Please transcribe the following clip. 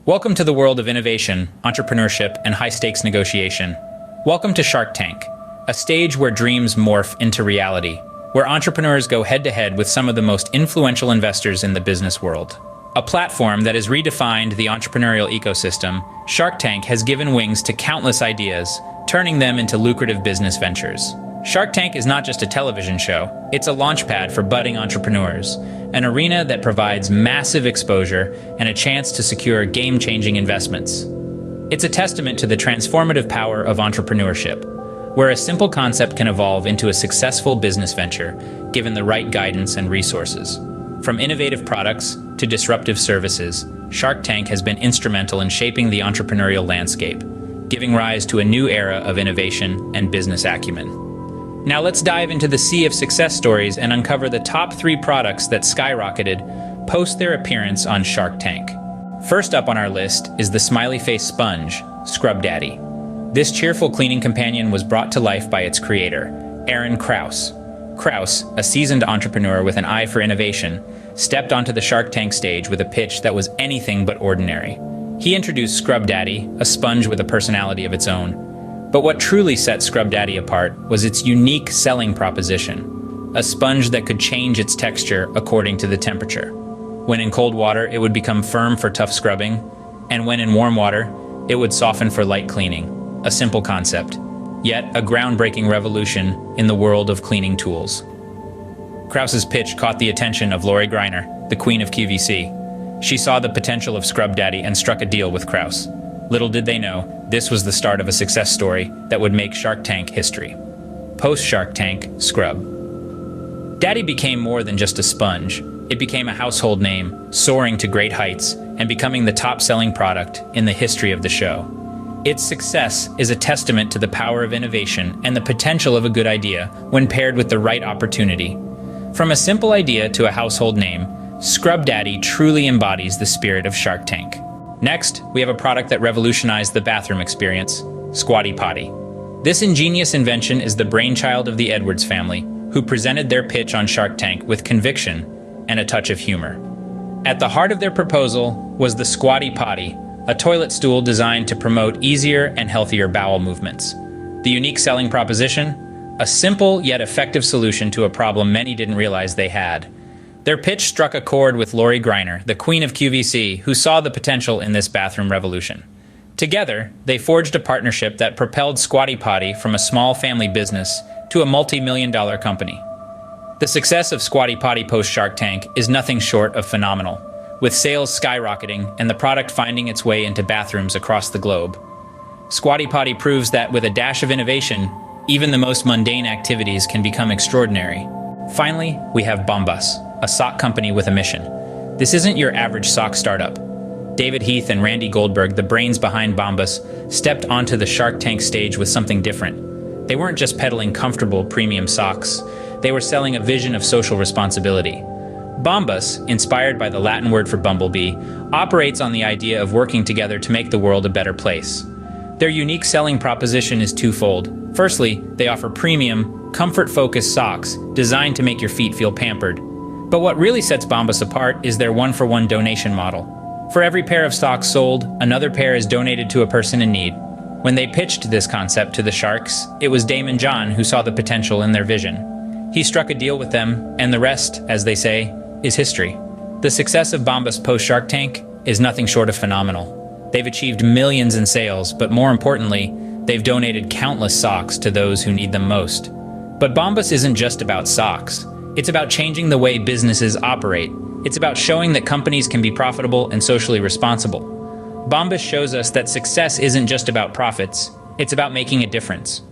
Welcome to the world of innovation, entrepreneurship, and high-stakes negotiation. Welcome to Shark Tank, a stage where dreams morph into reality, where entrepreneurs go head-to-head with some of the most influential investors in the business world. A platform that has redefined the entrepreneurial ecosystem, Shark Tank has given wings to countless ideas, turning them into lucrative business ventures. Shark Tank is not just a television show, it's a launchpad for budding entrepreneurs, an arena that provides massive exposure and a chance to secure game-changing investments. It's a testament to the transformative power of entrepreneurship, where a simple concept can evolve into a successful business venture, given the right guidance and resources. From innovative products to disruptive services, Shark Tank has been instrumental in shaping the entrepreneurial landscape, giving rise to a new era of innovation and business acumen. Now let's dive into the sea of success stories and uncover the top 3 products that skyrocketed post their appearance on Shark Tank. First up on our list is the smiley face sponge, Scrub Daddy. This cheerful cleaning companion was brought to life by its creator, Aaron Kraus. Kraus, a seasoned entrepreneur with an eye for innovation, stepped onto the Shark Tank stage with a pitch that was anything but ordinary. He introduced Scrub Daddy, a sponge with a personality of its own. But what truly set Scrub Daddy apart was its unique selling proposition, a sponge that could change its texture according to the temperature. When in cold water, it would become firm for tough scrubbing, and when in warm water, it would soften for light cleaning. A simple concept, yet a groundbreaking revolution in the world of cleaning tools. Kraus's pitch caught the attention of Lori Greiner, the queen of QVC. She saw the potential of Scrub Daddy and struck a deal with Kraus. Little did they know, this was the start of a success story that would make Shark Tank history. Post-Shark Tank, Scrub Daddy became more than just a sponge. It became a household name, soaring to great heights and becoming the top-selling product in the history of the show. Its success is a testament to the power of innovation and the potential of a good idea when paired with the right opportunity. From a simple idea to a household name, Scrub Daddy truly embodies the spirit of Shark Tank. Next, we have a product that revolutionized the bathroom experience, Squatty Potty. This ingenious invention is the brainchild of the Edwards family, who presented their pitch on Shark Tank with conviction and a touch of humor. At the heart of their proposal was the Squatty Potty, a toilet stool designed to promote easier and healthier bowel movements. The unique selling proposition? A simple yet effective solution to a problem many didn't realize they had. Their pitch struck a chord with Lori Greiner, the queen of QVC, who saw the potential in this bathroom revolution. Together, they forged a partnership that propelled Squatty Potty from a small family business to a multi-million-dollar company. The success of Squatty Potty post-Shark Tank is nothing short of phenomenal, with sales skyrocketing and the product finding its way into bathrooms across the globe. Squatty Potty proves that with a dash of innovation, even the most mundane activities can become extraordinary. Finally, we have Bombas, a sock company with a mission. This isn't your average sock startup. David Heath and Randy Goldberg, the brains behind Bombas, stepped onto the Shark Tank stage with something different. They weren't just peddling comfortable premium socks. They were selling a vision of social responsibility. Bombas, inspired by the Latin word for bumblebee, operates on the idea of working together to make the world a better place. Their unique selling proposition is twofold. Firstly, they offer premium, comfort-focused socks designed to make your feet feel pampered. But what really sets Bombas apart is their one-for-one donation model. For every pair of socks sold, another pair is donated to a person in need. When they pitched this concept to the Sharks, it was Damon John who saw the potential in their vision. He struck a deal with them, and the rest, as they say, is history. The success of Bombas post-Shark Tank is nothing short of phenomenal. They've achieved millions in sales, but more importantly, they've donated countless socks to those who need them most. But Bombas isn't just about socks. It's about changing the way businesses operate. It's about showing that companies can be profitable and socially responsible. Bombas shows us that success isn't just about profits, it's about making a difference.